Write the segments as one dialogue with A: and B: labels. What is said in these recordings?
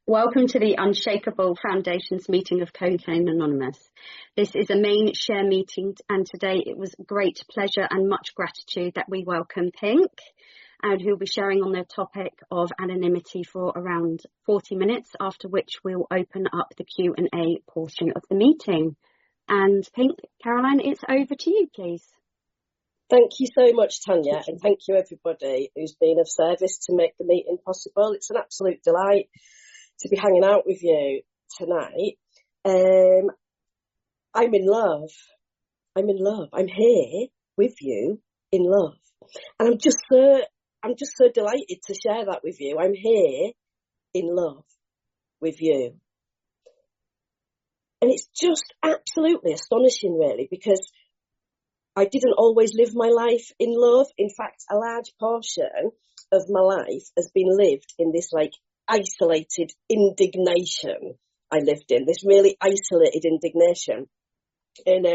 A: Welcome to the Unshakable Foundation's meeting of Cocaine Anonymous. This is a main share meeting, and today it was great pleasure and much gratitude that we welcome Pink, and who'll be sharing on the topic of anonymity for around 40 minutes, after which we'll open up the Q&A portion of the meeting. And Pink, Caroline, it's over to you, please.
B: Thank you so much, Tanya, and thank you everybody who's been of service to make the meeting possible. It's an absolute delight to be hanging out with you tonight. I'm in love. I'm here with you in love. And I'm just so delighted to share that with you. I'm here in love with you. And it's just absolutely astonishing, really, because I didn't always live my life in love. In fact, a large portion of my life has been lived in this isolated indignation I lived in, this really isolated indignation. And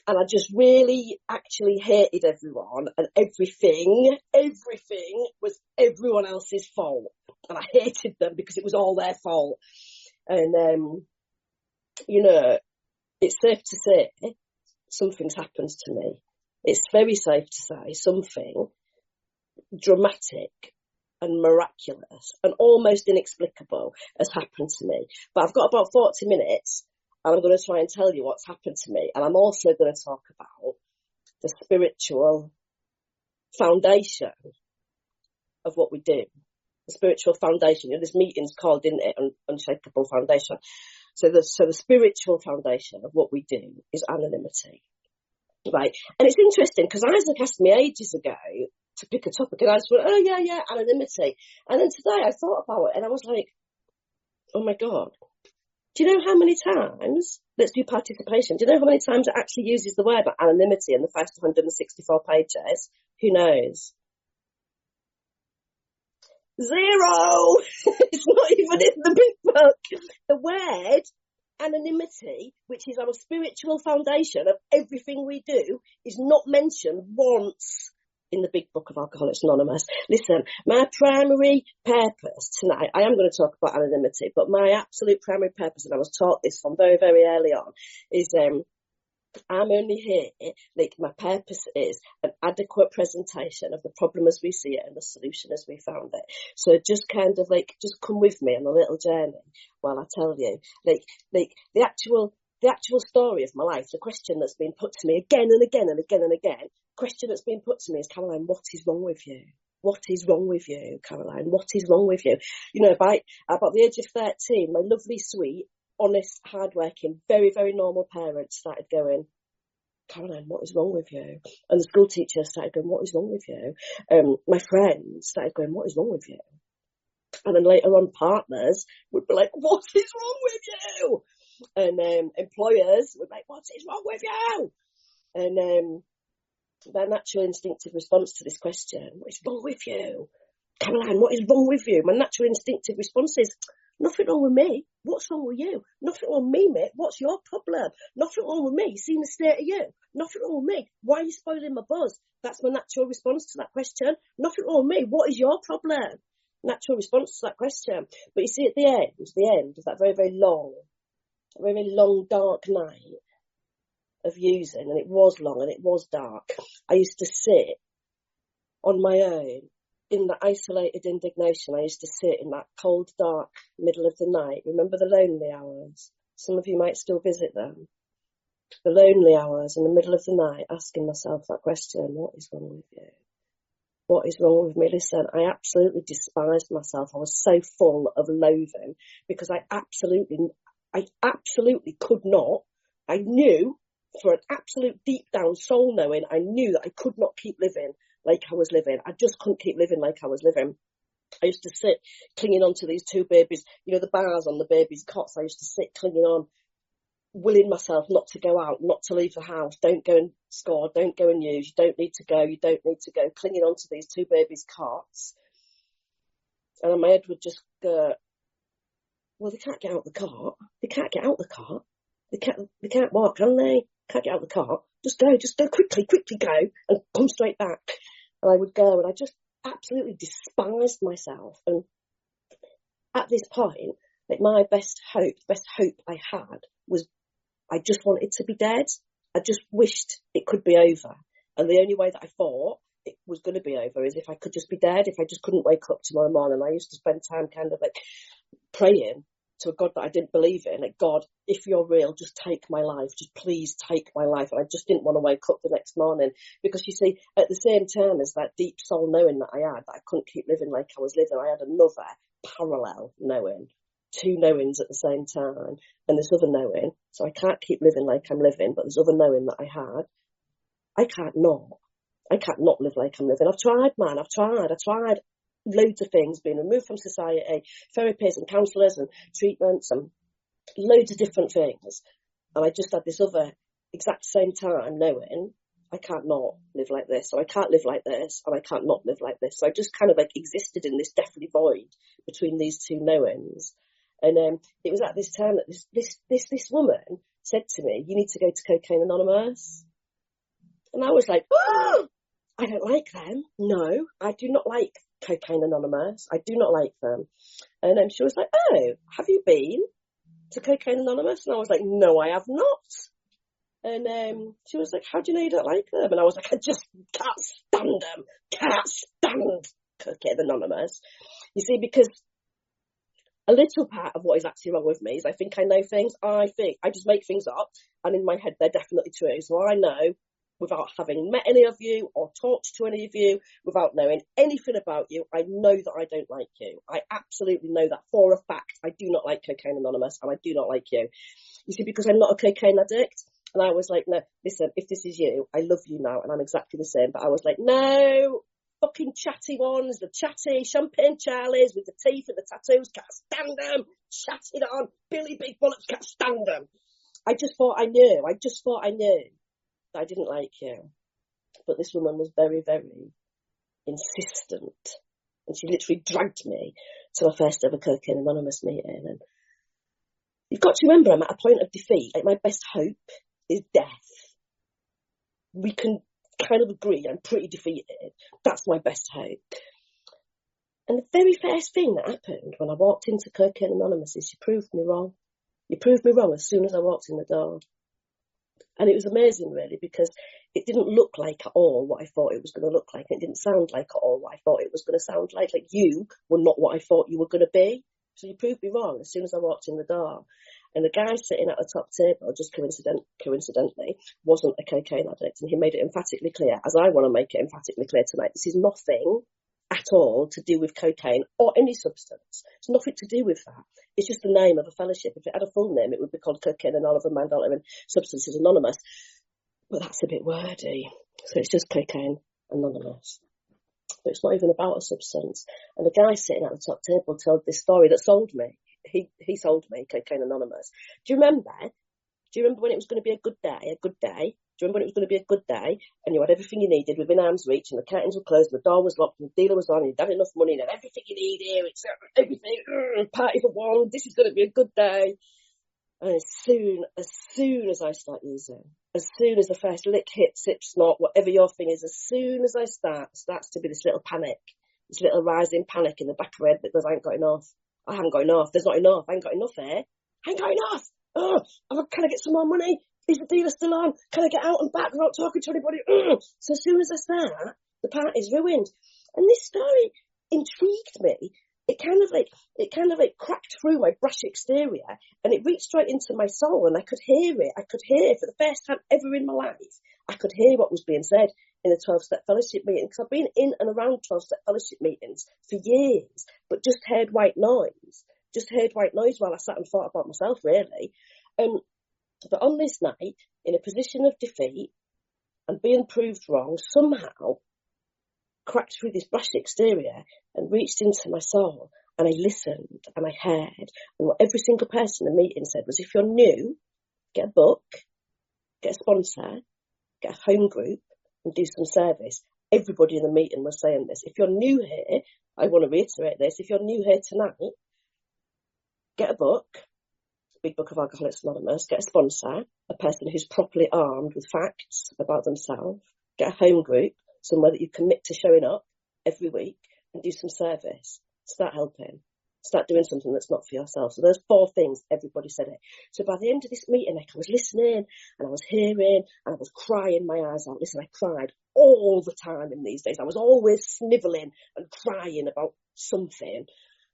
B: I just really actually hated everyone, and everything was everyone else's fault. And I hated them because it was all their fault. And, it's safe to say something's happened to me. It's very safe to say something dramatic and miraculous and almost inexplicable has happened to me. But I've got about 40 minutes and I'm going to try and tell you what's happened to me. And I'm also going to talk about the spiritual foundation of what we do. The spiritual foundation. This meeting's called, isn't it, Unshakable Foundation. So the spiritual foundation of what we do is anonymity. Right. And it's interesting because Isaac asked me ages ago to pick a topic, and I just went, oh yeah, anonymity. And then today I thought about it and I was like, oh my God, do you know how many times, let's do participation, do you know how many times it actually uses the word anonymity in the first 164 pages? Who knows? 0! It's not even in the big book. The word anonymity, which is our spiritual foundation of everything we do, is not mentioned once in the big book of Alcoholics Anonymous. Listen, my primary purpose tonight, I am going to talk about anonymity, but my absolute primary purpose, and I was taught this from very, very early on, is I'm only here, my purpose is an adequate presentation of the problem as we see it and the solution as we found it. So just kind of just come with me on a little journey while I tell you, the actual story of my life, the question that's been put to me again and again and again and again, question that's been put to me is, Caroline, what is wrong with you? What is wrong with you, Caroline? What is wrong with you? By about the age of 13, my lovely, sweet, honest, hardworking, very, very normal parents started going, Caroline, what is wrong with you? And the school teacher started going, what is wrong with you? My friends started going, what is wrong with you? And then later on, partners would be like, what is wrong with you? And employers would be like, what is wrong with you? And their natural instinctive response to this question, what is wrong with you? Caroline, what is wrong with you? My natural instinctive response is, nothing wrong with me. What's wrong with you? Nothing wrong with me, mate. What's your problem? Nothing wrong with me. See the state of you. Nothing wrong with me. Why are you spoiling my buzz? That's my natural response to that question. Nothing wrong with me. What is your problem? Natural response to that question. But you see, at the end of that very, very long, dark night of using, and it was long and it was dark, I used to sit on my own in the isolated indignation. I used to sit in that cold, dark middle of the night. Remember the lonely hours? Some of you might still visit them. The lonely hours in the middle of the night, asking myself that question, what is wrong with you? What is wrong with me? Listen, I absolutely despised myself. I was so full of loathing because I absolutely could not. I knew, for an absolute deep down soul knowing, I knew that I could not keep living like I was living. I just couldn't keep living like I was living. I used to sit clinging on to these two babies, the bars on the babies' cots. I used to sit clinging on, willing myself not to go out, not to leave the house. Don't go and score, don't go and use, you don't need to go, clinging on to these two babies' cots. And my head would just go, well, they can't get out the cart. They can't get out the cart. They can't walk, can they? Can't get out the cart. Just go quickly go and come straight back. And I would go, and I just absolutely despised myself. And at this point, like my best hope I had was I just wanted to be dead. I just wished it could be over. And the only way that I thought it was going to be over is if I could just be dead, if I just couldn't wake up tomorrow morning. I used to spend time kind of like praying to a God that I didn't believe in. Like, God, if you're real, just take my life. Just please take my life. And I just didn't want to wake up the next morning. Because you see, at the same time as that deep soul knowing that I had, that I couldn't keep living like I was living, I had another parallel knowing. Two knowings at the same time, and this other knowing, so I can't keep living like I'm living, but this other knowing that I had, I can't not live like I'm living. I've tried, man, I've tried loads of things, being removed from society, therapies and counsellors and treatments and loads of different things, and I just had this other exact same time knowing I can't not live like this, so I can't live like this, and I can't not live like this. So I just kind of like existed in this deathly void between these two knowings. And it was at this time that this woman said to me, "You need to go to Cocaine Anonymous." And I was like, "Oh, I don't like them. No, I do not like Cocaine Anonymous. I do not like them." And she was like, "Oh, have you been to Cocaine Anonymous?" And I was like, "No, I have not." And she was like, "How do you know you don't like them?" And I was like, "I just can't stand them. Can't stand Cocaine Anonymous." You see, because a little part of what is actually wrong with me is I think I know things. I think I just make things up, and in my head they're definitely true. So I know, without having met any of you or talked to any of you, without knowing anything about you, I know that I don't like you. I absolutely know that for a fact. I do not like Cocaine Anonymous, and I do not like you. You see, because I'm not a cocaine addict. And I was like, "No, listen, if this is you, I love you now, and I'm exactly the same." But I was like, "No, fucking chatty ones, the chatty champagne Charlies with the teeth and the tattoos, can't stand them. Chatted on, Billy Big Bullets, can't stand them." I just thought I knew that I didn't like you. But this woman was very, very insistent. And she literally dragged me to my first ever Cocaine Anonymous meeting. And you've got to remember, I'm at a point of defeat. Like, my best hope is death. We can kind of agree I'm pretty defeated. That's my best hope. And the very first thing that happened when I walked into Cocaine Anonymous is you proved me wrong. You proved me wrong as soon as I walked in the door. And it was amazing, really, because it didn't look like at all what I thought it was going to look like. It didn't sound like at all what I thought it was going to sound like. Like, you were not what I thought you were going to be. So you proved me wrong as soon as I walked in the door. And the guy sitting at the top table, just coincidentally, wasn't a cocaine addict. And he made it emphatically clear, as I want to make it emphatically clear tonight, this is nothing at all to do with cocaine or any substance. It's nothing to do with that. It's just the name of a fellowship. If it had a full name, it would be called Cocaine and Oliver Mandela and Substances Anonymous. But that's a bit wordy. So it's just Cocaine Anonymous. But it's not even about a substance. And the guy sitting at the top table told this story that sold me. He sold me Cocaine Anonymous. Do you remember when it was going to be a good day? Do you remember when it was going to be a good day and you had everything you needed within arm's reach and the curtains were closed and the door was locked and the dealer was on and you'd had enough money and everything you need here, it's everything, party for one, this is going to be a good day. And as soon as I start using, as soon as the first lick, hit, sip, snort, whatever your thing is, as soon as I starts to be this little panic, this little rising panic in the back of my head that goes, I haven't got enough. I haven't got enough. There's not enough. I ain't got enough here. I ain't got enough. Oh, can I get some more money? Is the dealer still on? Can I get out and back without talking to anybody? So as soon as I start, the party's ruined. And this story intrigued me. It kind of like cracked through my brash exterior and it reached right into my soul and I could hear it. I could hear for the first time ever in my life. I could hear what was being said in a 12-step fellowship meeting because I've been in and around 12-step fellowship meetings for years, but just heard white noise while I sat and thought about myself, really. But on this night, in a position of defeat and being proved wrong, somehow cracked through this brash exterior and reached into my soul, and I listened and I heard, and what every single person in the meeting said was, if you're new, get a book, get a sponsor, get a home group and do some service. Everybody in the meeting was saying this. If you're new here, I want to reiterate this, if you're new here tonight, get a book, Big Book of Alcoholics Anonymous, get a sponsor, a person who's properly armed with facts about themselves, get a home group, somewhere that you commit to showing up every week and do some service. Start helping. Start doing something that's not for yourself. So there's 4 things. Everybody said it. So by the end of this meeting, I was listening and I was hearing and I was crying my eyes out. Listen, I cried all the time in these days. I was always snivelling and crying about something.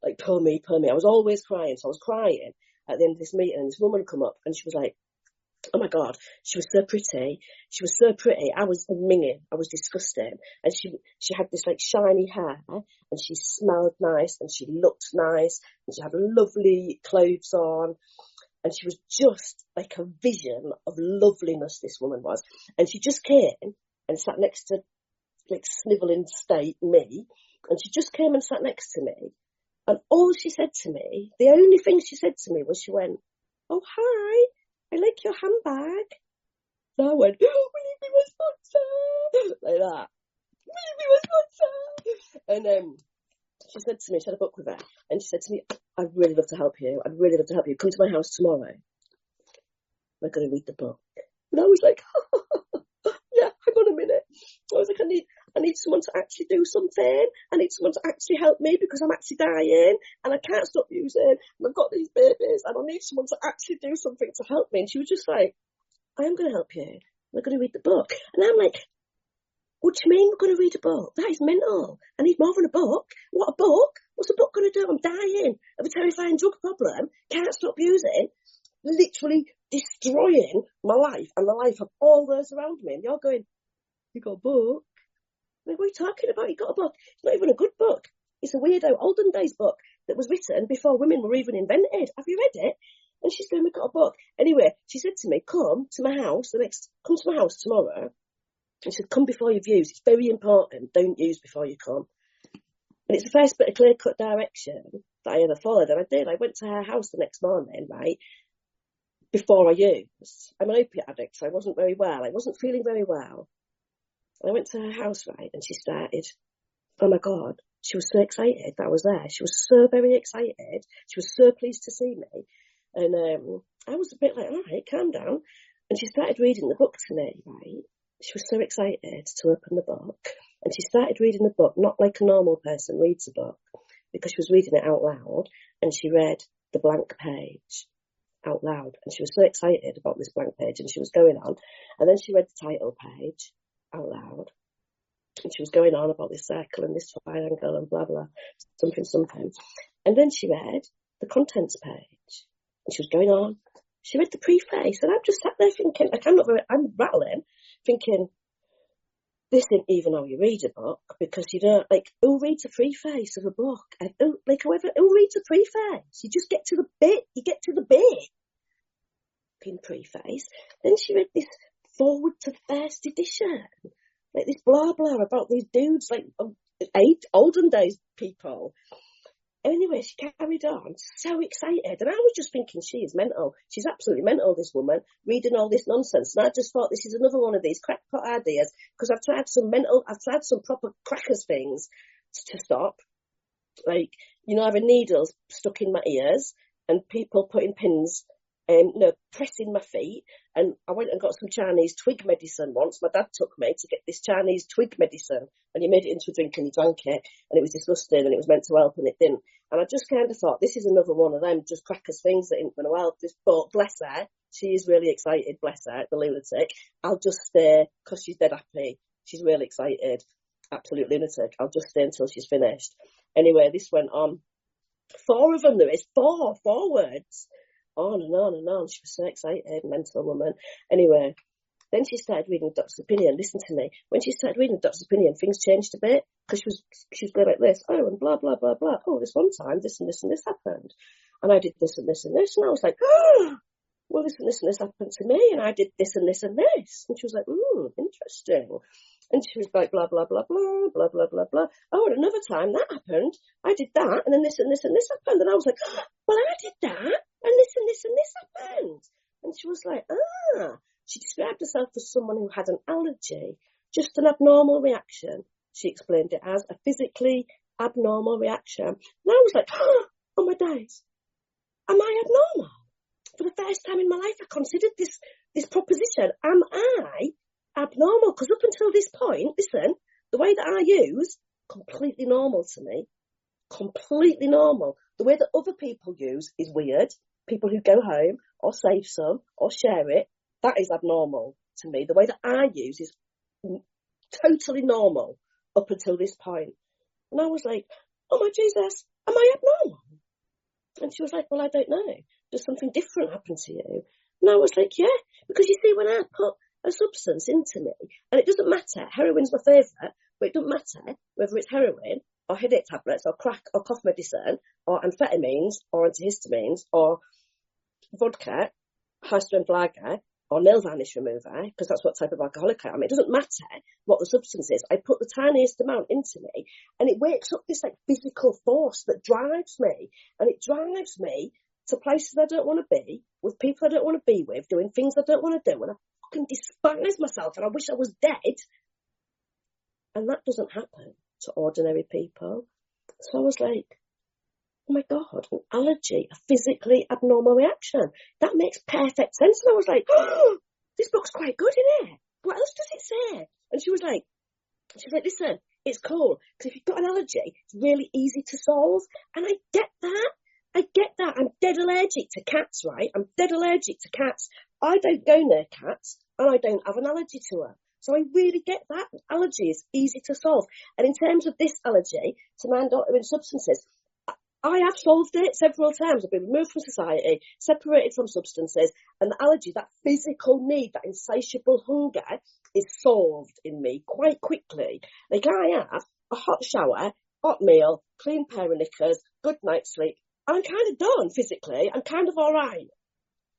B: Like, poor me, poor me. I was always crying. So I was crying at the end of this meeting, and this woman come up and she was like, oh my God, she was so pretty. She was so pretty. I was minging. I was disgusting. And she had this like shiny hair, and she smelled nice, and she looked nice, and she had lovely clothes on. And she was just like a vision of loveliness, this woman was. And she just came and sat next to, like, snivelling state me. And she just came and sat next to me. And all she said to me, the only thing she said to me was, she went, oh, hi, I like your handbag. And I went, oh, will you be my sponsor? Like that. Will you be my sponsor? And she said to me, she had a book with her, and she said to me, I'd really love to help you. I'd really love to help you. Come to my house tomorrow. We're going to read the book. And I was like, yeah, hang on a minute. I was like, I need someone to actually do something. I need someone to actually help me because I'm actually dying and I can't stop using. And I've got these babies and I need someone to actually do something to help me. And she was just like, I am going to help you. We're going to read the book. And I'm like, what do you mean we're going to read a book? That is mental. I need more than a book. What, a book? What's a book going to do? I'm dying of a terrifying drug problem. Can't stop using. Literally destroying my life and the life of all those around me. And you're going, you got a book? I mean, what are you talking about? You got a book? It's not even a good book. It's a weirdo olden days book that was written before women were even invented. Have you read it? And she's going, we got a book. Anyway, she said to me, come to my house tomorrow. And she said, come before you've used. It's very important. Don't use before you come. And it's the first bit of clear-cut direction that I ever followed. And I did. I went to her house the next morning, right, before I used. I'm an opiate addict, so I wasn't very well. I wasn't feeling very well. And I went to her house, right, and she started, oh my God, she was so excited that I was there. She was so very excited. She was so pleased to see me. And I was a bit like, all right, calm down. And she started reading the book to me, right? She was so excited to open the book. And she started reading the book, not like a normal person reads a book, because she was reading it out loud. And she read the blank page out loud. And she was so excited about this blank page, and she was going on. And then she read the title page out loud. And she was going on about this circle and this triangle and blah, blah, something. And then she read the contents page. And she was going on. She read the preface. And I'm just sat there thinking, I'm rattling, thinking, this isn't even how you read a book, because you don't, like, who reads a preface of a book? Who reads a preface? You just get to the bit. You get to the bit. In preface. Then she read this forward to first edition. Like this blah blah about these dudes, like olden days people. Anyway, she carried on, so excited. And I was just thinking, she is mental. She's absolutely mental, this woman, reading all this nonsense. And I just thought, this is another one of these crackpot ideas, because I've tried some proper crackers things to stop. Like, having needles stuck in my ears and people putting pins, pressing my feet. And I went and got some Chinese twig medicine once. My dad took me to get this Chinese twig medicine, and he made it into a drink and he drank it, and it was disgusting and it was meant to help and it didn't. And I just kind of thought, this is another one of them just crackers things that ain't going to help. But bless her, she is really excited, bless her, the lunatic. I'll just stay, because she's dead happy. She's really excited, absolute lunatic. I'll just stay until she's finished. Anyway, this went on. 4 of them, there is 4 words. On and on and on. She was so excited, mental woman. Anyway, then she started reading the doctor's opinion. Listen to me. When she started reading the doctor's opinion, things changed a bit, because she was going like this. Oh, and blah, blah, blah, blah. Oh, this one time, this and this and this happened. And I did this and this and this. And I was like, oh, well, this and this and this happened to me. And I did this and this and this. And she was like, interesting. And she was like, blah, blah, blah, blah, blah, blah, blah, blah. Oh, and another time that happened. I did that. And then this and this and this happened. And I was like, oh, well, I did that. And this and this and this happened. And she was like, She described herself as someone who had an allergy, just an abnormal reaction. She explained it as a physically abnormal reaction. And I was like, oh my days, am I abnormal? For the first time in my life, I considered this proposition. Am I abnormal? Because up until this point, listen, the way that I use, completely normal to me. Completely normal. The way that other people use is weird. People who go home or save some or share it, that is abnormal to me. The way that I use is totally normal up until this point. And I was like, oh my Jesus, am I abnormal? And she was like, well, I don't know. Does something different happen to you? And I was like, yeah, because you see, when I put a substance into me, and it doesn't matter, heroin's my favourite, but it doesn't matter whether it's heroin or headache tablets or crack or cough medicine or amphetamines or antihistamines or vodka, high-strength lager or nail varnish remover, because that's what type of alcoholic I am. It doesn't matter what the substance is. I put the tiniest amount into me and it wakes up this like physical force that drives me, and it drives me to places I don't want to be, with people I don't want to be with, doing things I don't want to do, and I fucking despise myself and I wish I was dead. And that doesn't happen to ordinary people. So I was like, oh my God, an allergy, a physically abnormal reaction. That makes perfect sense. And I was like, oh, this book's quite good, isn't it? What else does it say? And she was like, listen, it's cool, because if you've got an allergy, it's really easy to solve. And I get that. I'm dead allergic to cats, right? I'm dead allergic to cats. I don't go near cats, and I don't have an allergy to them. So I really get that. Allergy is easy to solve. And in terms of this allergy to man-altering substances, I have solved it several times. I've been removed from society, separated from substances, and the allergy, that physical need, that insatiable hunger, is solved in me quite quickly. Like, I have a hot shower, hot meal, clean pair of knickers, good night's sleep. I'm kind of done physically. I'm kind of all right.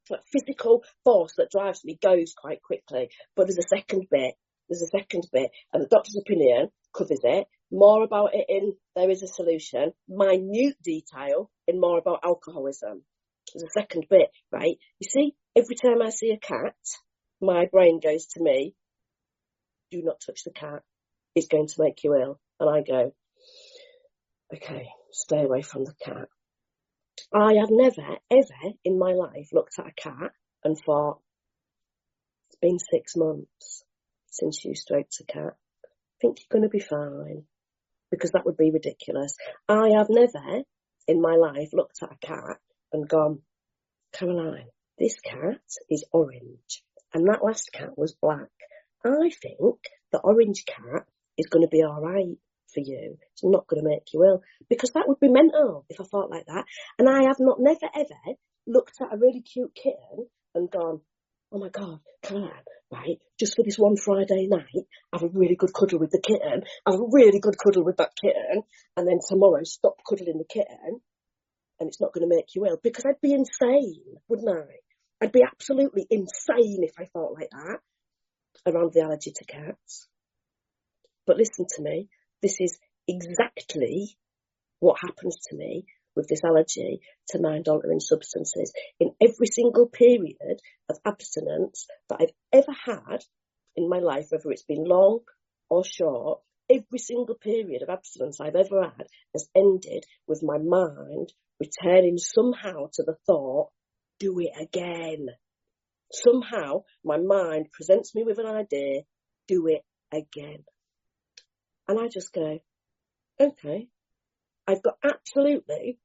B: That physical force that drives me goes quite quickly. But there's a second bit, and the doctor's opinion covers it. More about it in There Is a Solution. Minute detail in More About Alcoholism. There's a second bit, right? You see, every time I see a cat, my brain goes to me, do not touch the cat. It's going to make you ill. And I go, okay, stay away from the cat. I have never, ever in my life looked at a cat and thought, it's been 6 months since you stroked a cat. I think you're going to be fine. Because that would be ridiculous. I have never in my life looked at a cat and gone, Caroline, this cat is orange and that last cat was black. I think the orange cat is going to be all right for you. It's not going to make you ill, because that would be mental if I thought like that. And I have never ever looked at a really cute kitten and gone, oh my God, Caroline, right, just for this one Friday night, have a really good cuddle with the kitten, have a really good cuddle with that kitten, and then tomorrow stop cuddling the kitten, and it's not going to make you ill. Because I'd be insane, wouldn't I? I'd be absolutely insane if I thought like that around the allergy to cats. But listen to me, this is exactly what happens to me with this allergy to mind-altering substances. In every single period of abstinence that I've ever had in my life, whether it's been long or short, every single period of abstinence I've ever had has ended with my mind returning somehow to the thought, do it again. Somehow my mind presents me with an idea, do it again. And I just go, okay, I've got absolutely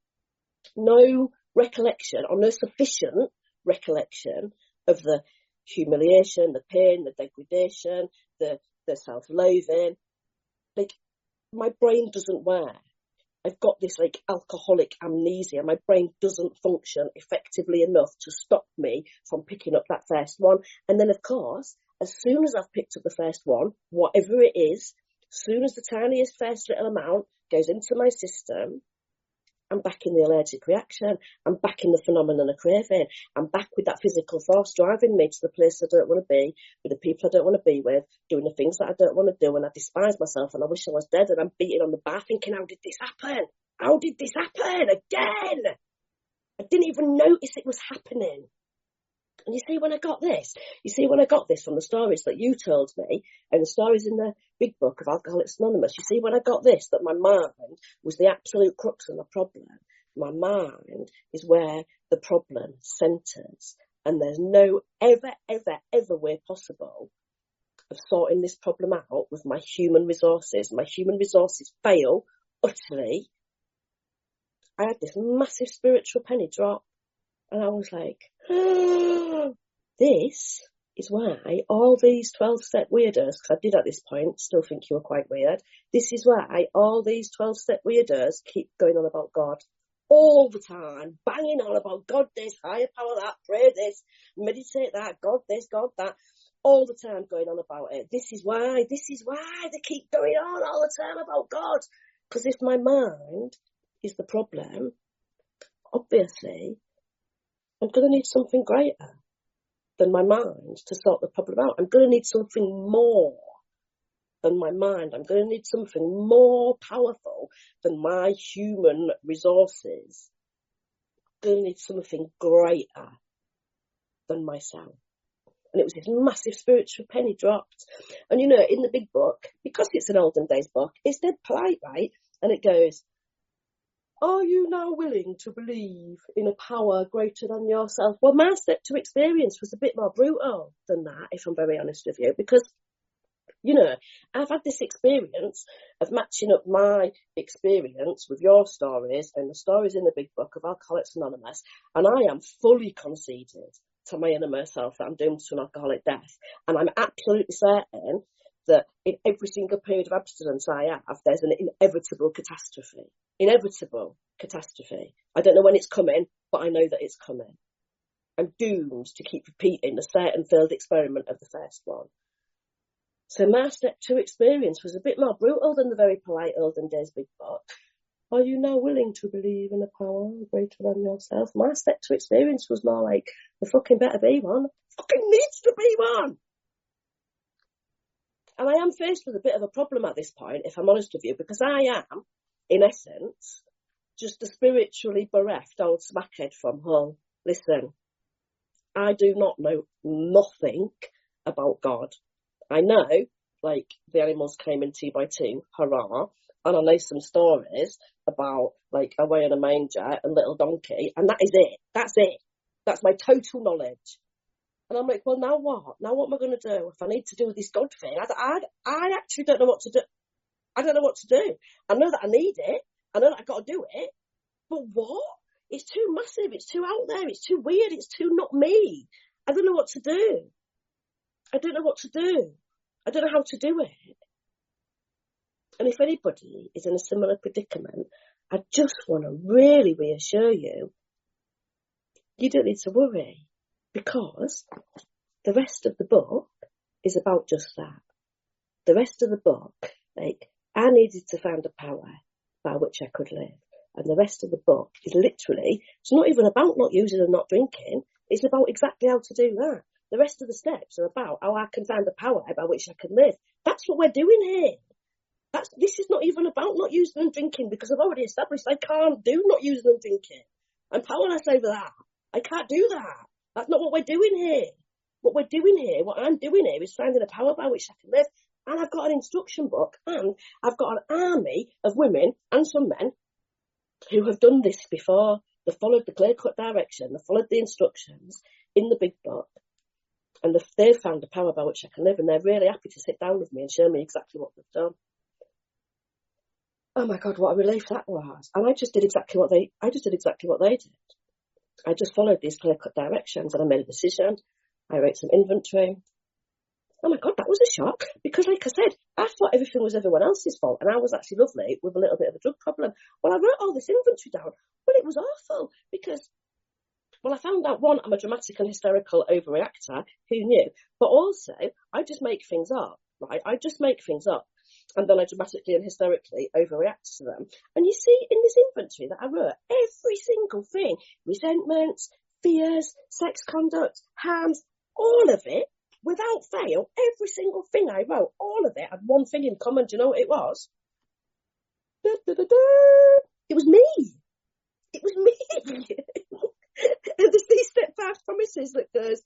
B: no recollection or no sufficient recollection of the humiliation, the pain, the degradation, the self-loathing. Like, my brain doesn't work. I've got this like alcoholic amnesia. My brain doesn't function effectively enough to stop me from picking up that first one. And then, of course, as soon as I've picked up the first one, whatever it is, as soon as the tiniest first little amount goes into my system, I'm back in the allergic reaction. I'm back in the phenomenon of craving. I'm back with that physical force driving me to the place I don't want to be, with the people I don't want to be with, doing the things that I don't want to do, and I despise myself and I wish I was dead, and I'm beating on the bar thinking, how did this happen? How did this happen again? I didn't even notice it was happening. And you see when I got this from the stories that you told me and the stories in the big book of Alcoholics Anonymous, you see when I got this, that my mind was the absolute crux of the problem. My mind is where the problem centres, and there's no ever way possible of sorting this problem out with my human resources. My human resources fail utterly I had this massive spiritual penny drop, and I was like, oh, this is why all these 12-step weirdos, because I did at this point still think you were quite weird, this is why all these 12-step weirdos keep going on about God all the time, banging on about God this, higher power that, pray this, meditate that, God this, God that, all the time going on about it. This is why they keep going on all the time about God. Because if my mind is the problem, obviously I'm going to need something greater than my mind to sort the problem out. I'm going to need something more than my mind. I'm going to need something more powerful than my human resources. I'm going to need something greater than myself. And it was this massive spiritual penny dropped. And you know, in the big book, because it's an olden days book, it's dead polite, right? And it goes, are you now willing to believe in a power greater than yourself? Well, my step to experience was a bit more brutal than that, if I'm very honest with you, because, you know, I've had this experience of matching up my experience with your stories and the stories in the big book of Alcoholics Anonymous, and I am fully conceded to my inner self that I'm doomed to an alcoholic death. And I'm absolutely certain that in every single period of abstinence I have, there's an inevitable catastrophe. Inevitable catastrophe. I don't know when it's coming, but I know that it's coming. I'm doomed to keep repeating the certain failed experiment of the first one. So my step 2 experience was a bit more brutal than the very polite olden days big book. Are you now willing to believe in a power greater than yourself? My step 2 experience was more like, the fucking better be one. Fucking needs to be one. And I am faced with a bit of a problem at this point, if I'm honest with you, because I am, in essence, just a spiritually bereft old smackhead from Hull. Listen, I do not know nothing about God. I know, like, the animals came in 2 by 2, hurrah, and I know some stories about, like, Away in a Manger and Little Donkey, and that is it. That's it. That's my total knowledge. And I'm like, well, now what? Now what am I going to do? If I need to do this God thing, I actually don't know what to do. I don't know what to do. I know that I need it. I know that I've got to do it. But what? It's too massive. It's too out there. It's too weird. It's too not me. I don't know what to do. I don't know what to do. I don't know how to do it. And if anybody is in a similar predicament, I just want to really reassure you, you don't need to worry, because the rest of the book is about just that. The rest of the book, like, I needed to find a power by which I could live. And the rest of the book is literally, it's not even about not using and not drinking. It's about exactly how to do that. The rest of the steps are about how I can find a power by which I can live. That's what we're doing here. This is not even about not using and drinking, because I've already established I can't do not using and drinking. I'm powerless over that. I can't do that. That's not what we're doing here. What we're doing here, what I'm doing here, is finding a power by which I can live. And I've got an instruction book, and I've got an army of women and some men who have done this before. They've followed the clear-cut direction. They've followed the instructions in the big book. And they've found a power by which I can live, and they're really happy to sit down with me and show me exactly what they've done. Oh my God, what a relief that was. And I just did exactly what they did. I just followed these clear-cut directions, and I made a decision. I wrote some inventory. Oh my God, that was a shock, because like I said, I thought everything was everyone else's fault, and I was actually lovely with a little bit of a drug problem. Well, I wrote all this inventory down, but it was awful, because, well, I found out, one, I'm a dramatic and hysterical overreactor, who knew? But also, I just make things up, right? I just make things up, and then I dramatically and hysterically overreact to them. And you see, in this inventory that I wrote, every single thing, resentments, fears, sex conduct, harms, all of it, without fail, every single thing I wrote, all of it had one thing in common. Do you know what it was? Da, da, da, da. It was me. It was me. And there's these steadfast promises that goes,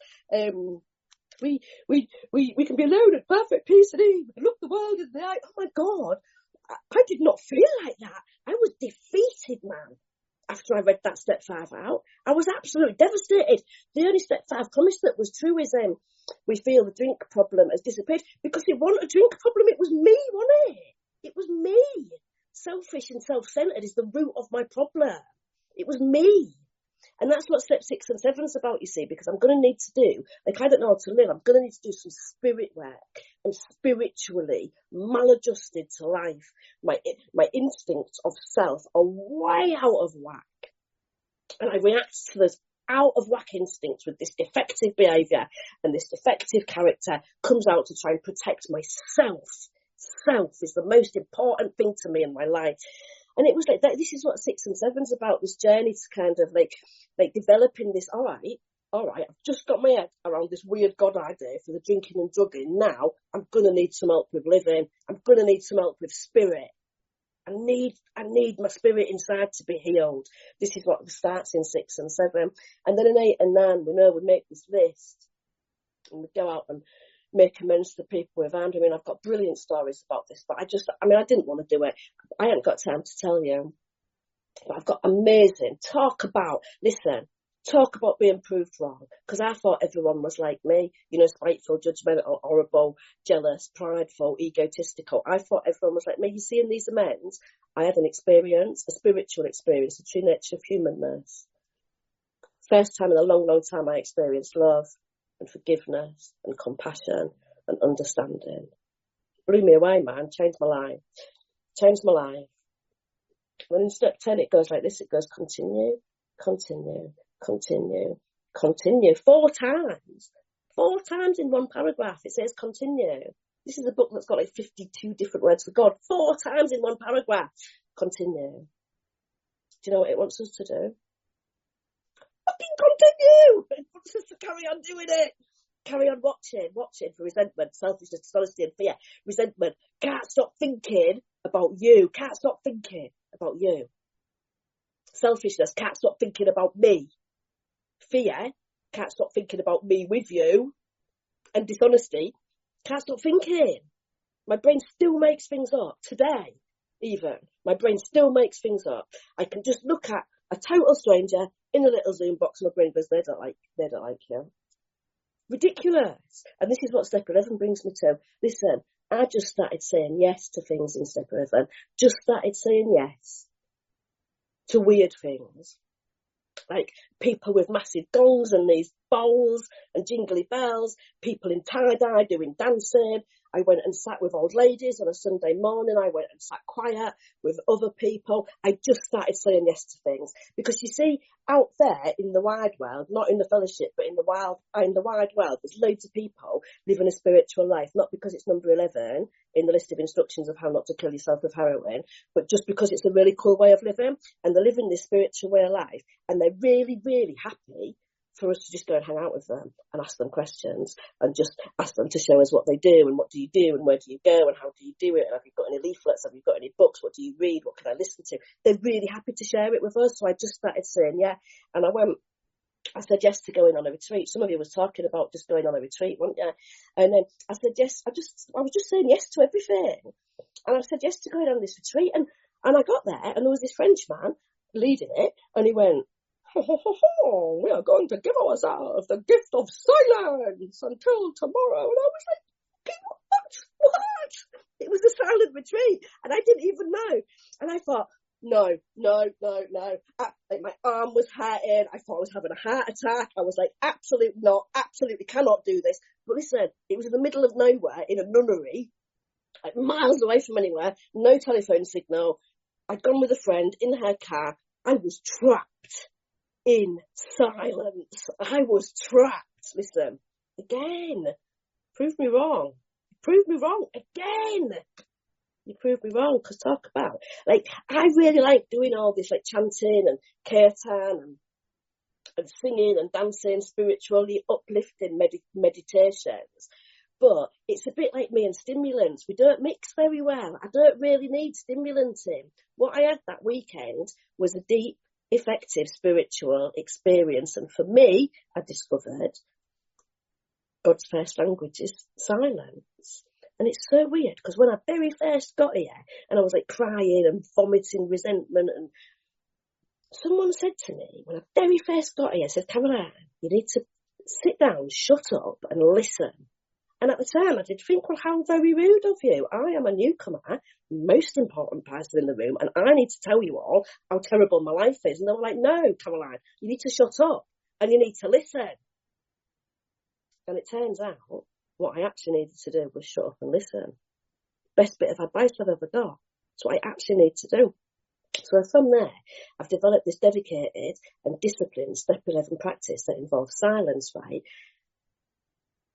B: we can be alone at perfect peace and ease. We can look the world in the eye. Oh my God. I did not feel like that. I was defeated, man. After I read that step 5 out, I was absolutely devastated. The only step 5 promise that was true is we feel the drink problem has disappeared, because it wasn't a drink problem. It was me, wasn't it? It was me. Selfish and self-centered is the root of my problem. It was me. And that's what step 6 and 7 is about, you see, because I'm going to need to do, like, I don't know how to live. I'm going to need to do some spirit work and spiritually maladjusted to life. My instincts of self are way out of whack. And I react to those out of whack instincts with this defective behaviour, and this defective character comes out to try and protect myself. Self is the most important thing to me in my life. And it was like that. This is what 6 and 7's about, this journey to kind of like developing this, all right, I've just got my head around this weird God idea for the drinking and drugging. Now I'm going to need some help with living. I'm going to need some help with spirit. I need my spirit inside to be healed. This is what starts in 6 and 7. And then in 8 and 9, we know we make this list and we go out and make amends to people we've harmed. I mean, I've got brilliant stories about this, but I didn't want to do it. I haven't got time to tell you. But I've got amazing. Talk about being proved wrong. Because I thought everyone was like me, spiteful, judgmental, horrible, jealous, prideful, egotistical. I thought everyone was like me. You see, in these amends, I had a spiritual experience, the true nature of humanness. First time in a long, long time I experienced love and forgiveness and compassion and understanding. Blew me away, man. Changed my life. When in step 10 it goes like this, it goes continue. 4 times. 4 times in one paragraph it says continue. This is a book that's got like 52 different words for God. 4 times in one paragraph. Continue. Do you know what it wants us to do? Fucking continue! It wants us to carry on doing it. Carry on watching for resentment, selfishness, dishonesty and fear. Resentment. Can't stop thinking about you. Selfishness. Can't stop thinking about me. Fear. Can't stop thinking about me with you. And dishonesty. Can't stop thinking. My brain still makes things up. Today, even. My brain still makes things up. I can just look at a total stranger in a little Zoom box and my brain goes, they don't like you. Ridiculous. And this is what step 11 brings me to. Listen, I just started saying yes to things in step 11. Just started saying yes to weird things. Like people with massive gongs and these bowls and jingly bells, people in tie-dye doing dancing. I went and sat with old ladies on a Sunday morning. I went and sat quiet with other people. I just started saying yes to things. Because you see, out there in the wide world, not in the fellowship, but in the wide world, there's loads of people living a spiritual life, not because it's number 11 in the list of instructions of how not to kill yourself with heroin, but just because it's a really cool way of living, and they're living this spiritual way of life, and they're really, really happy for us to just go and hang out with them and ask them questions and just ask them to show us what they do and what do you do and where do you go and how do you do it, and have you got any leaflets, have you got any books, what do you read, what can I listen to. They're really happy to share it with us. So I just started saying yeah, and I said yes to going on a retreat. Some of you was talking about just going on a retreat, weren't you? And then I said yes. I was just saying yes to everything, and I said yes to going on this retreat, and I got there and there was this French man leading it, and he went, we are going to give ourselves the gift of silence until tomorrow. And I was like, what? It was a silent retreat, and I didn't even know. And I thought, no. My arm was hurting. I thought I was having a heart attack. I was like, absolutely cannot do this. But listen, it was in the middle of nowhere in a nunnery, like miles away from anywhere, no telephone signal. I'd gone with a friend in her car. I was trapped in silence. I was trapped. Listen, again, prove me wrong again. You proved me wrong, because talk about, like, I really like doing all this, like, chanting and kirtan and singing and dancing, spiritually uplifting meditations. But it's a bit like me and stimulants. We don't mix very well. I don't really need stimulanting. What I had that weekend was a deep, effective spiritual experience. And for me, I discovered God's first language is silence. And it's so weird, because when I very first got here, and I was like crying and vomiting resentment, and someone said to me, when I very first got here, said, Caroline, you need to sit down, shut up and listen. And at the time I did think, well, how very rude of you. I am a newcomer, most important person in the room, and I need to tell you all how terrible my life is. And they were like, no, Caroline, you need to shut up and you need to listen. And it turns out what I actually needed to do was shut up and listen. Best bit of advice I've ever got. It's what I actually need to do. So from there, I've developed this dedicated and disciplined step 11 practice that involves silence, right?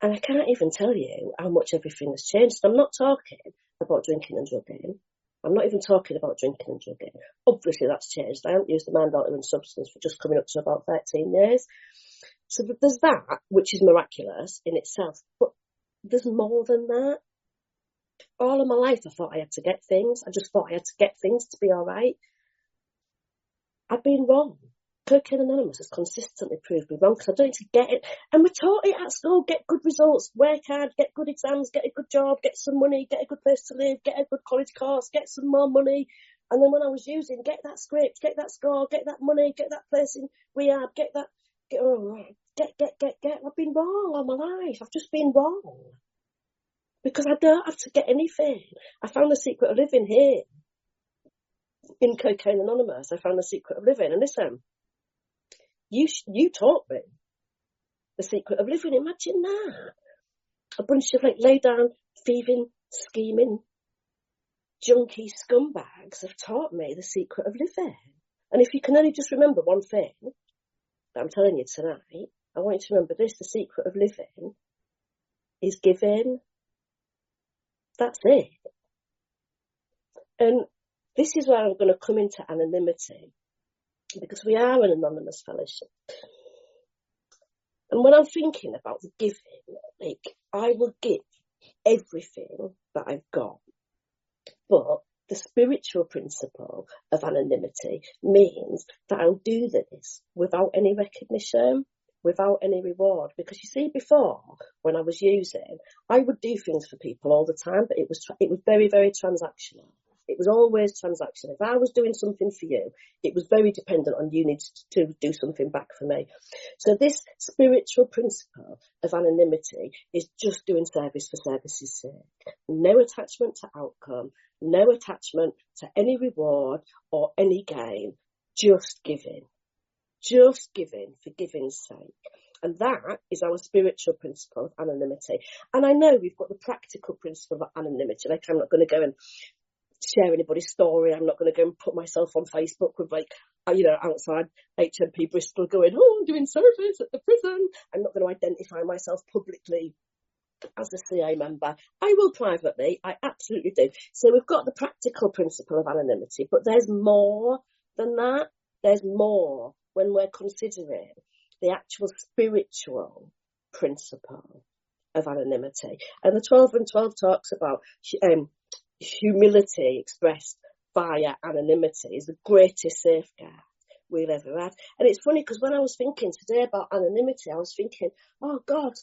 B: And I can't even tell you how much everything has changed. I'm not talking about drinking and drugging. I'm not even talking about drinking and drugging. Obviously that's changed. I haven't used a mind-altering substance for just coming up to about 13 years. So there's that, which is miraculous in itself. But there's more than that. All of my life I thought I had to get things. I just thought I had to get things to be all right. I've been wrong. Cocaine Anonymous has consistently proved me wrong because I don't need to get it. And we're taught it at school, get good results, work hard, get good exams, get a good job, get some money, get a good place to live, get a good college course, get some more money. And then when I was using, get that script, get that score, get that money, get that place in rehab, get. I've been wrong all my life. I've just been wrong. Because I don't have to get anything. I found the secret of living here. In Cocaine Anonymous, I found the secret of living. And listen, you taught me the secret of living. Imagine that. A bunch of lay down, thieving, scheming, junkie scumbags have taught me the secret of living. And if you can only just remember one thing that I'm telling you tonight, I want you to remember this: the secret of living is giving. That's it. And this is where I'm going to come into anonymity, because we are an anonymous fellowship. And when I'm thinking about the giving, I will give everything that I've got. But the spiritual principle of anonymity means that I'll do this without any recognition, without any reward. Because you see, before, when I was using, I would do things for people all the time, but it was very, very transactional. It was always transactional. If I was doing something for you, it was very dependent on you needing to do something back for me. So this spiritual principle of anonymity is just doing service for service's sake. No attachment to outcome, no attachment to any reward or any gain, just giving. Just giving for giving's sake. And that is our spiritual principle of anonymity. And I know we've got the practical principle of anonymity. I'm not going to go and share anybody's story. I'm not going to go and put myself on Facebook with outside HMP Bristol going, oh, I'm doing service at the prison. I'm not going to identify myself publicly as a CA member. I will privately. I absolutely do. So we've got the practical principle of anonymity, but there's more than that. There's more when we're considering the actual spiritual principle of anonymity. And the 12 and 12 talks about humility expressed via anonymity is the greatest safeguard we'll ever have. And it's funny because when I was thinking today about anonymity, I was thinking, oh God,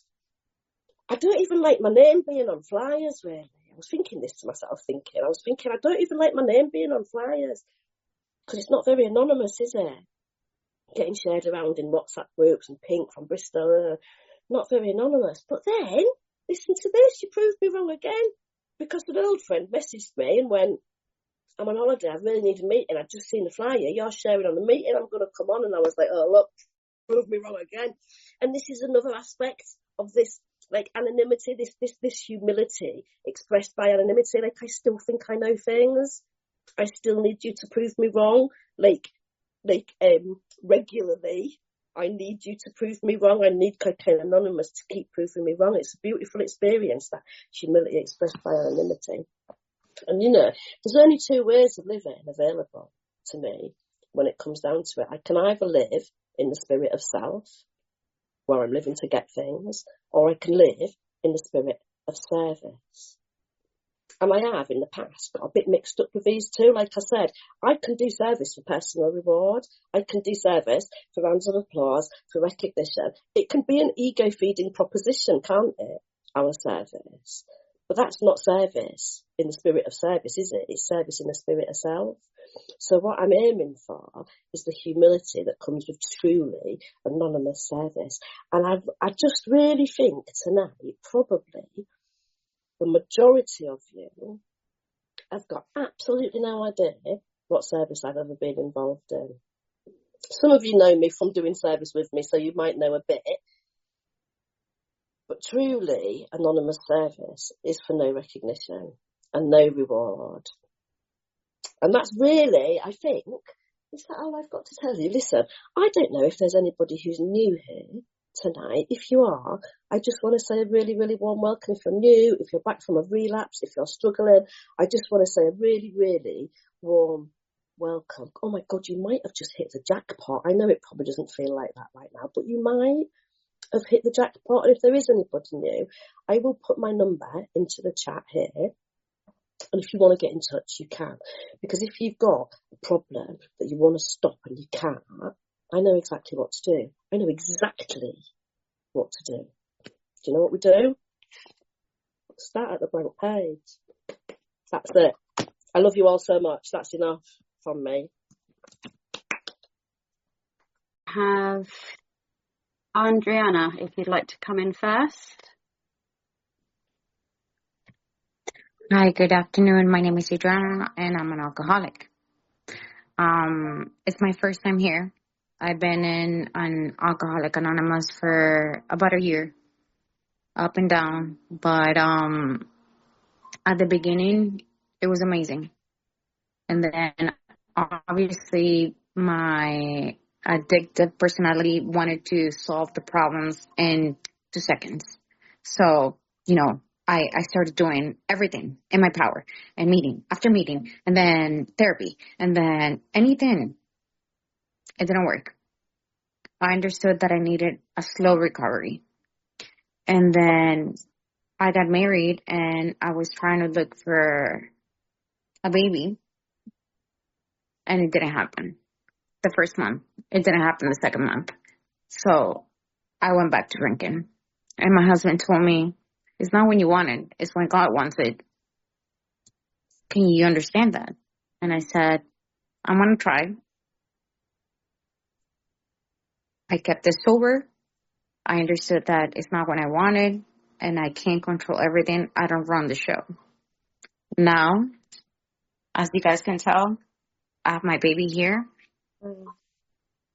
B: I don't even like my name being on flyers, really. I was thinking this to myself, I don't even like my name being on flyers because it's not very anonymous, is it? Getting shared around in WhatsApp groups and Pink from Bristol, not very anonymous. But then, listen to this, you proved me wrong again. Because an old friend messaged me and went, I'm on holiday, I really need a meeting, I've just seen the flyer, you're sharing on the meeting, I'm going to come on. And I was like, oh look, prove me wrong again. And this is another aspect of this, anonymity, this humility expressed by anonymity. I still think I know things. I still need you to prove me wrong. Regularly, I need you to prove me wrong. I need Cocaine Anonymous to keep proving me wrong. It's a beautiful experience, that humility expressed by anonymity. And there's only two ways of living available to me when it comes down to it. I can either live in the spirit of self, where I'm living to get things, or I can live in the spirit of service. And I have in the past got a bit mixed up with these two. Like I said, I can do service for personal reward. I can do service for rounds of applause, for recognition. It can be an ego-feeding proposition, can't it? Our service. But that's not service in the spirit of service, is it? It's service in the spirit of self. So what I'm aiming for is the humility that comes with truly anonymous service. And I just really think tonight, probably the majority of you have got absolutely no idea what service I've ever been involved in. Some of you know me from doing service with me, so you might know a bit. But truly, anonymous service is for no recognition and no reward. And that's really, I think, is that all I've got to tell you? Listen, I don't know if there's anybody who's new here tonight. If you are, I just want to say a really, really warm welcome. If you're new, if you're back from a relapse, if you're struggling, I just want to say a really, really warm welcome. Oh my God, you might have just hit the jackpot. I know it probably doesn't feel like that right now, but you might have hit the jackpot. And if there is anybody new, I will put my number into the chat here. And if you want to get in touch, you can. Because if you've got a problem that you want to stop and you can't, I know exactly what to do. I know exactly what to do. Do you know what we do? Start at the blank page. That's it. I love you all so much. That's enough from me.
A: Have Andriana, if you'd like to come in first.
C: Hi, good afternoon. My name is Adriana, and I'm an alcoholic. It's my first time here. I've been in an Alcoholic Anonymous for about a year, up and down. But at the beginning, it was amazing. And then, obviously, my addictive personality wanted to solve the problems in 2 seconds. So, I started doing everything in my power, and meeting after meeting, and then therapy, and then anything. It didn't work. I understood that I needed a slow recovery. And then I got married, and I was trying to look for a baby, and it didn't happen the first month. It didn't happen the second month. So I went back to drinking. And my husband told me, it's not when you want it, it's when God wants it. Can you understand that? And I said, I'm going to try. I kept it sober. I understood that it's not what I wanted, and I can't control everything. I don't run the show. Now, as you guys can tell, I have my baby here.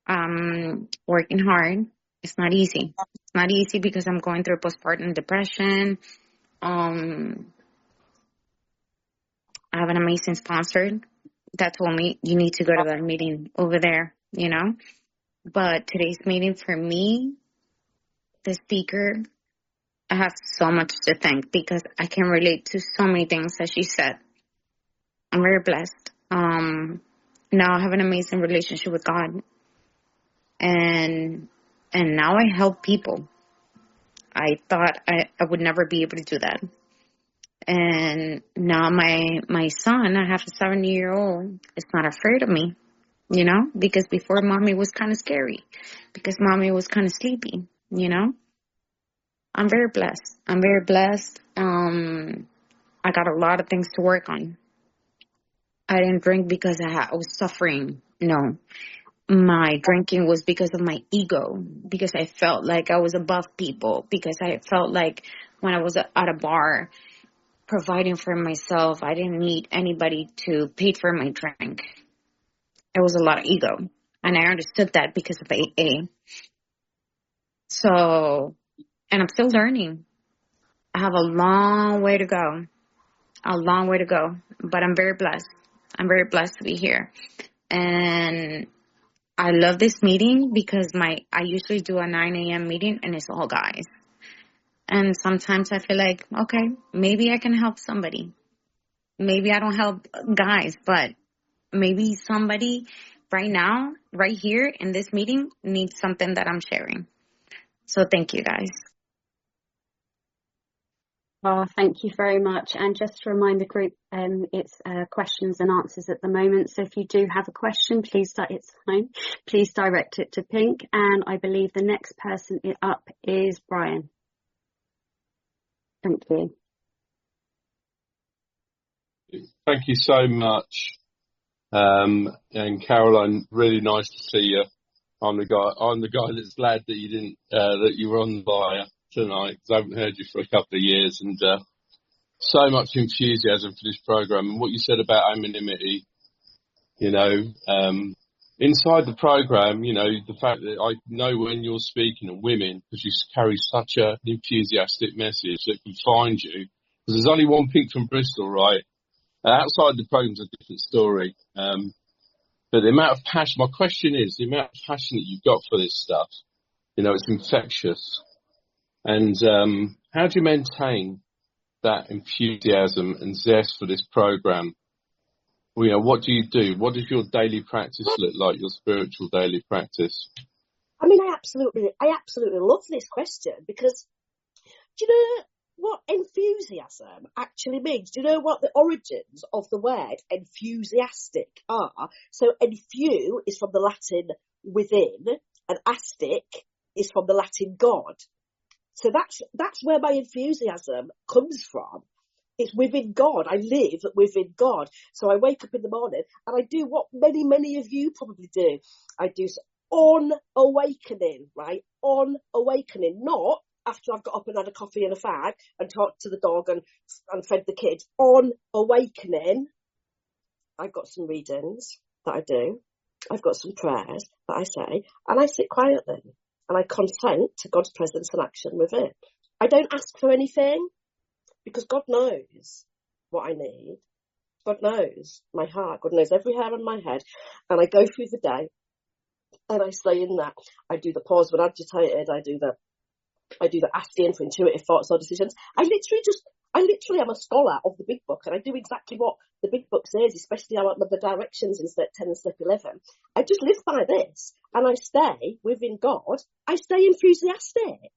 C: I'm working hard. It's not easy. It's not easy because I'm going through postpartum depression. I have an amazing sponsor that told me you need to go to that meeting over there, But today's meeting for me, the speaker, I have so much to thank because I can relate to so many things that she said. I'm very blessed. Now I have an amazing relationship with God. And now I help people. I thought I would never be able to do that. And now my son, I have a 7-year-old, is not afraid of me, because before mommy was kind of scary, because mommy was kind of sleepy, I'm very blessed. I'm very blessed. I got a lot of things to work on. I didn't drink because I was suffering. No, my drinking was because of my ego, because I felt like I was above people, because I felt like when I was at a bar providing for myself, I didn't need anybody to pay for my drink. It was a lot of ego. And I understood that because of AA. So, and I'm still learning. I have a long way to go. A long way to go. But I'm very blessed. I'm very blessed to be here. And I love this meeting because I usually do a 9 a.m. meeting and it's all guys. And sometimes I feel like, okay, maybe I can help somebody. Maybe I don't help guys, but maybe somebody right now, right here in this meeting needs something that I'm sharing. So thank you, guys.
A: Oh, thank you very much. And just to remind the group, it's questions and answers at the moment. So if you do have a question, it's fine. Please direct it to Pink. And I believe the next person up is Brian. Thank you.
D: Thank you so much. And Caroline, really nice to see you. I'm the guy that's glad that you didn't, that you were on the wire tonight, because I haven't heard you for a couple of years, and, so much enthusiasm for this program. And what you said about anonymity, inside the program, the fact that I know when you're speaking to women, because you carry such an enthusiastic message that can find you, because there's only one Pink from Bristol, right? Outside the program's a different story. But the amount of passion, my question is, the amount of passion that you've got for this stuff, it's infectious. And how do you maintain that enthusiasm and zest for this program? What do you do? What does your daily practice look like, your spiritual daily practice?
B: I mean, I absolutely love this question, because do you know what enthusiasm actually means? Do you know what the origins of the word enthusiastic are? So enthu is from the Latin within, and astic is from the Latin God. So that's where my enthusiasm comes from. It's within God. I live within God. So I wake up in the morning and I do what many of you probably do. I do on awakening, right? On awakening, not after I've got up and had a coffee and a fag and talked to the dog and fed the kids. On awakening, I've got some readings that I do. I've got some prayers that I say, and I sit quietly and I consent to God's presence and action with it. I don't ask for anything, because God knows what I need. God knows my heart. God knows every hair on my head. And I go through the day and I stay in that. I do the pause when agitated. I do the asking for intuitive thoughts or decisions. I literally am a scholar of the Big Book, and I do exactly what the Big Book says, especially the directions in step 10 and step 11. I just live by this, and I stay within God. I stay enthusiastic.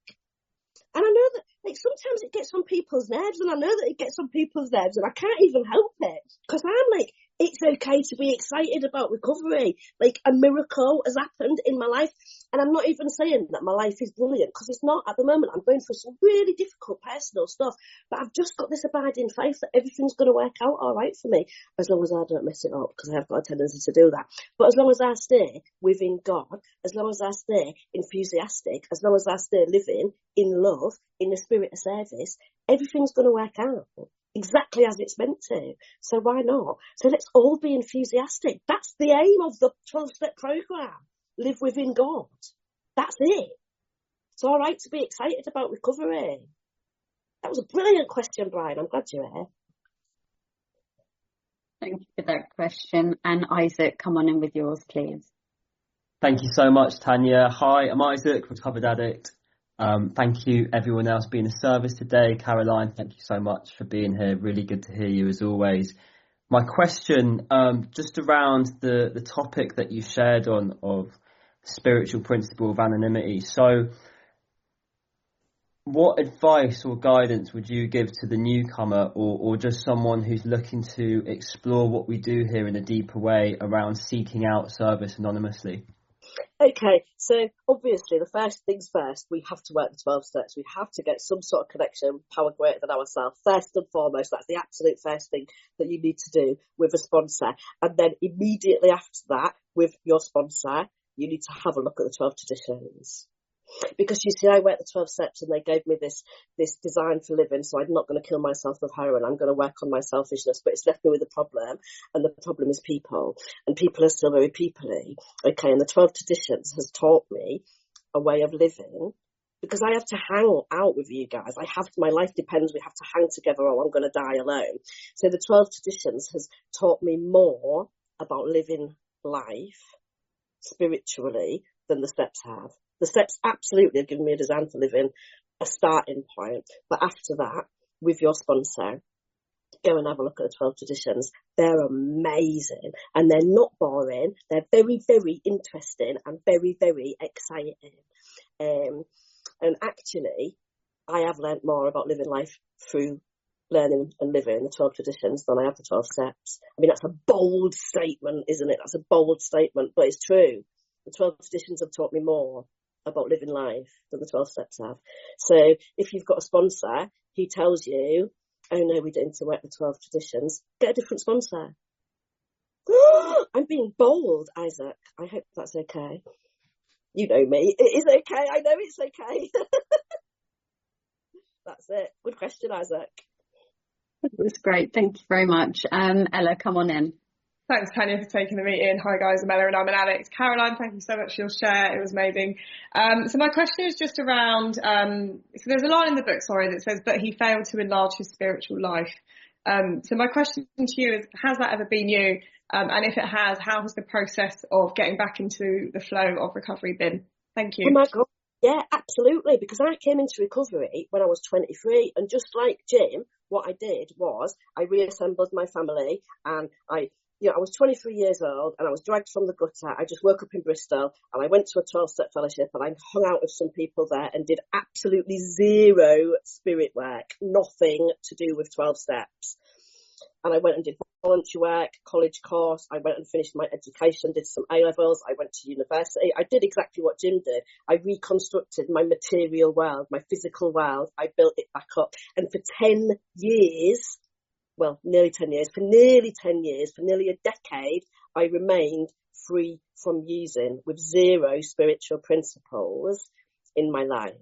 B: And I know that sometimes it gets on people's nerves, and I know that it gets on people's nerves, and I can't even help it, because I'm like, it's okay to be excited about recovery. Like, a miracle has happened in my life, and I'm not even saying that my life is brilliant, because it's not at the moment. I'm going through some really difficult personal stuff, but I've just got this abiding faith that everything's going to work out all right for me, as long as I don't mess it up, because I have got a tendency to do that. But as long as I stay within God, as long as I stay enthusiastic, as long as I stay living in love, in the spirit of service, everything's going to work out exactly as it's meant to. So why not? So let's all be enthusiastic. That's the aim of the 12-step program. Live within God. That's it. It's all right to be excited about recovery. That was a brilliant question, Brian. I'm glad you're here.
A: Thank you for that question. And Isaac, come on in with yours, please.
E: Thank you so much, Tanya. Hi, I'm Isaac, recovered addict. Thank you, everyone else being of service today. Caroline, thank you so much for being here. Really good to hear you as always. My question, just around the topic that you shared on of spiritual principle of anonymity. So what advice or guidance would you give to the newcomer or just someone who's looking to explore what we do here in a deeper way around seeking out service anonymously?
B: Okay, so obviously the first things first, we have to work the 12 steps. We have to get some sort of connection, power greater than ourselves. First and foremost, that's the absolute first thing that you need to do with a sponsor. And then immediately after that, with your sponsor, you need to have a look at the 12 traditions. Because you see, I worked the 12 steps and they gave me this design for living, so I'm not going to kill myself with heroin. I'm going to work on my selfishness, but it's left me with a problem, and the problem is people, and people are still very people-y. Okay, and the 12 traditions has taught me a way of living, because I have to hang out with you guys. My life depends, we have to hang together or I'm going to die alone. So the 12 traditions has taught me more about living life spiritually than the steps have. The steps absolutely have given me a design for living, a starting point. But after that, with your sponsor, go and have a look at the 12 traditions. They're amazing. And they're not boring. They're very, very interesting and very, very exciting. And actually, I have learnt more about living life through learning and living the 12 traditions than I have the 12 steps. I mean, that's a bold statement, isn't it? That's a bold statement, but it's true. The 12 traditions have taught me more about living life than the 12 steps have. So if you've got a sponsor, he tells you Oh no, we didn't work the 12 traditions. Get a different sponsor. I'm being bold, Isaac. I hope that's okay. You know me. It is okay. I know it's okay. That's it. Good question, Isaac.
A: It was great. Thank you very much. Ella, come on in.
F: Thanks, Tanya, for taking the meeting. Hi, guys. I'm Ella and I'm an addict. Caroline, thank you so much for your share. It was amazing. So my question is just around, so there's a line in the book, that says, but he failed to enlarge his spiritual life. So my question to you is, has that ever been you? And if it has, how has the process of getting back into the flow of recovery been? Thank you.
B: Oh my God. Yeah, absolutely. Because I came into recovery when I was 23, and just like Jim, what I did was I reassembled my family, and I was 23 years old and I was dragged from the gutter. I just woke up in Bristol and I went to a 12-step fellowship and I hung out with some people there and did absolutely zero spirit work, nothing to do with 12 steps. And I went and did voluntary work, college course. I went and finished my education, did some A-levels. I went to university. I did exactly what Jim did. I reconstructed my material world, my physical world. I built it back up. And for 10 years, well, nearly 10 years, for nearly a decade, I remained free from using, with zero spiritual principles in my life.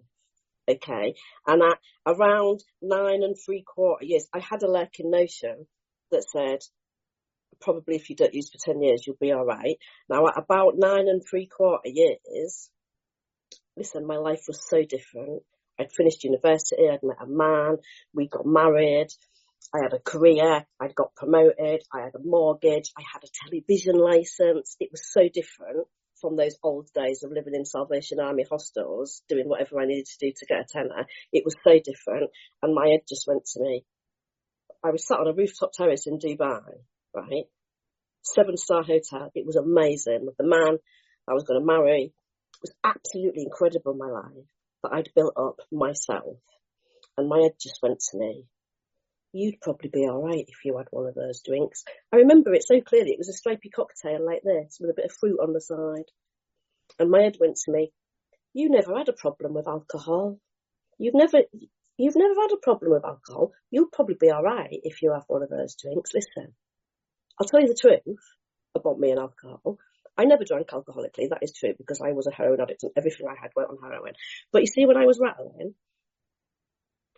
B: Okay. And at around 9 3/4 years, I had a lurking notion that said, probably if you don't use for 10 years, you'll be all right. Now, at about 9 3/4 years, listen, my life was so different. I'd finished university, I'd met a man, we got married, I had a career, I'd got promoted, I had a mortgage, I had a television license. It was so different from those old days of living in Salvation Army hostels, doing whatever I needed to do to get a tenner. It was so different. And my head just went to me. I was sat on a rooftop terrace in Dubai, right? 7-star hotel. It was amazing with the man I was going to marry. It was absolutely incredible, my life, that I'd built up myself. And my head just went to me, you'd probably be all right if you had one of those drinks. I remember it so clearly. It was a stripy cocktail like this with a bit of fruit on the side. And my head went to me, you never had a problem with alcohol. You've never had a problem with alcohol. You'll probably be all right if you have one of those drinks. Listen, I'll tell you the truth about me and alcohol. I never drank alcoholically. That is true, because I was a heroin addict and everything I had went on heroin. But you see, when I was rattling,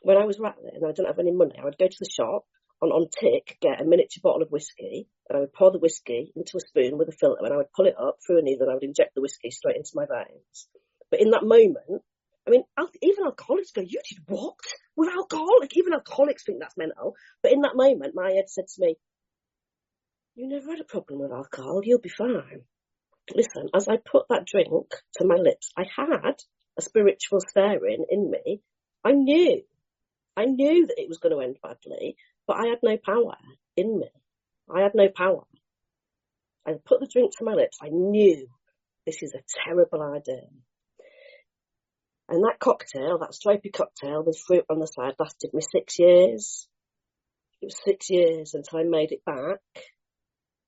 B: and I didn't have any money, I would go to the shop on tick, get a miniature bottle of whiskey, and I would pour the whiskey into a spoon with a filter, and I would pull it up through a needle, and I would inject the whiskey straight into my veins. But in that moment, I mean, even alcoholics go, you did what? With alcohol? Like, even alcoholics think that's mental. But in that moment, my head said to me, you never had a problem with alcohol, you'll be fine. Listen, as I put that drink to my lips, I had a spiritual stirring in me. I knew that it was going to end badly, but I had no power in me. I had no power. I put the drink to my lips. I knew this is a terrible idea. And that cocktail, that stripy cocktail with fruit on the side, lasted me 6 years. It was 6 years until I made it back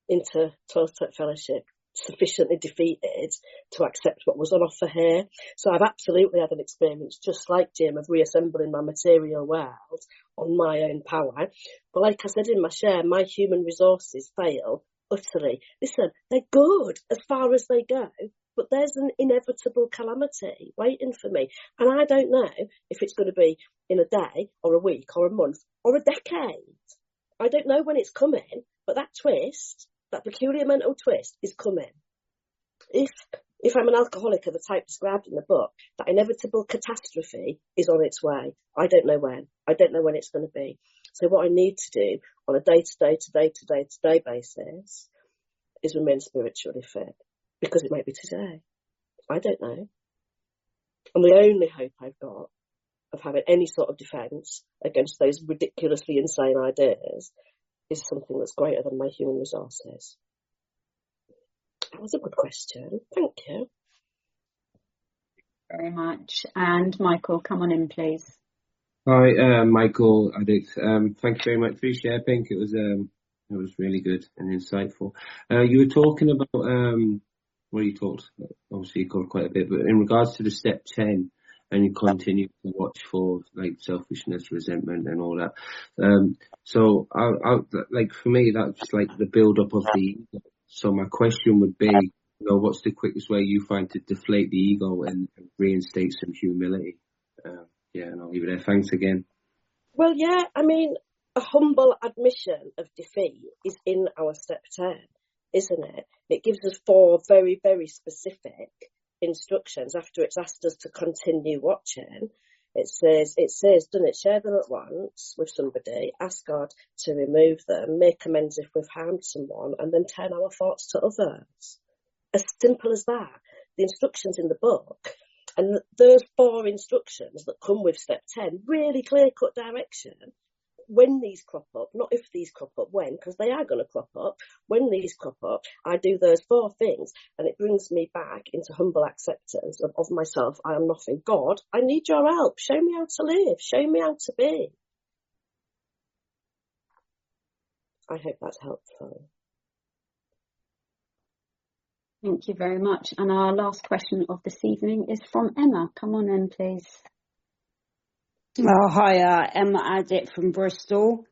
B: into 12-step fellowship, sufficiently defeated to accept what was on offer here. So I've absolutely had an experience, just like Jim, of reassembling my material world on my own power. But like I said in my share, my human resources fail utterly. Listen, they're good as far as they go, but there's an inevitable calamity waiting for me. And I don't know if it's going to be in a day or a week or a month or a decade. I don't know when it's coming, but that twist, that peculiar mental twist, is coming. If I'm an alcoholic of the type described in the book, that inevitable catastrophe is on its way. I don't know when. I don't know when it's going to be. So what I need to do on a day-to-day basis is remain spiritually fit, because it might be today. I don't know. And the only hope I've got of having any sort of defence against those ridiculously insane ideas is something that's greater than my human resources. That was a good question. Thank you.
A: Very much. And Michael, come on in, please.
G: Hi, Michael, addict. Thank you very much for your share, Pink. It was really good and insightful. You were talking about, well, you talked, obviously you covered quite a bit, but in regards to the step 10, and you continue to watch for like selfishness, resentment, and all that. So like for me, that's like the build up of the ego. So my question would be, what's the quickest way you find to deflate the ego and reinstate some humility? And I'll leave it there. Thanks again.
B: Well, yeah, I mean, a humble admission of defeat is in our step 10, isn't it? It gives us 4 very, very specific instructions after it's asked us to continue watching. It says, doesn't it, share them at once with somebody, ask God to remove them, make amends if we've harmed someone, and then turn our thoughts to others. As simple as that. The instructions in the book, and those 4 instructions that come with step 10, really clear-cut direction. When these crop up, not if these crop up, when, because they are going to crop up. When these crop up, I do those 4 things, and it brings me back into humble acceptance of myself. I am nothing. God, I need your help. Show me how to live. Show me how to be. I hope that's helpful.
A: Thank you very much. And our last question of this evening is from Emma. Come on in, please.
H: Oh, hi, Emma Addict from Bristol.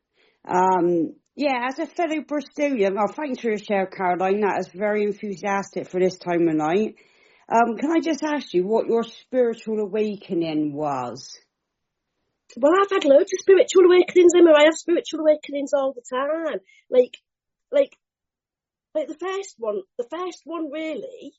H: As a fellow Bristolian, thanks for your share, Caroline. That is very enthusiastic for this time of night. Can I just ask you what your spiritual awakening was?
B: Well, I've had loads of spiritual awakenings, Emma. I have spiritual awakenings all the time. Like the first one really,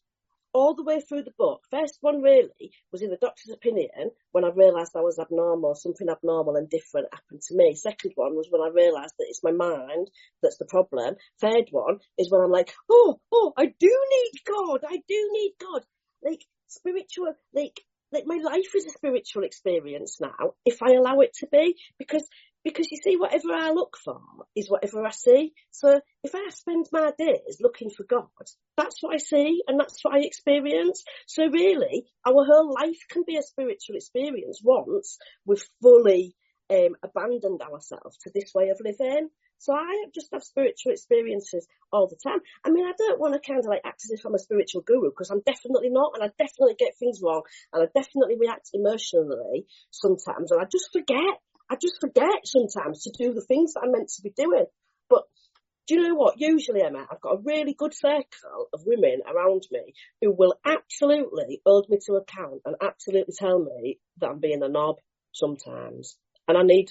B: all the way through the book, first one really was in the doctor's opinion when I realised I was abnormal, something abnormal and different happened to me. Second one was when I realised that it's my mind that's the problem. Third one is when I'm like, oh, I do need God. I do need God. Like spiritual, like my life is a spiritual experience now, if I allow it to be, because you see, whatever I look for is whatever I see. So if I spend my days looking for God, that's what I see and that's what I experience. So really, our whole life can be a spiritual experience once we've fully abandoned ourselves to this way of living. So I just have spiritual experiences all the time. I mean, I don't want to kind of like act as if I'm a spiritual guru, because I'm definitely not, and I definitely get things wrong, and I definitely react emotionally sometimes, and I just forget sometimes to do the things that I'm meant to be doing. But do you know what? Usually, Emma, I've got a really good circle of women around me who will absolutely hold me to account and absolutely tell me that I'm being a knob sometimes. And I need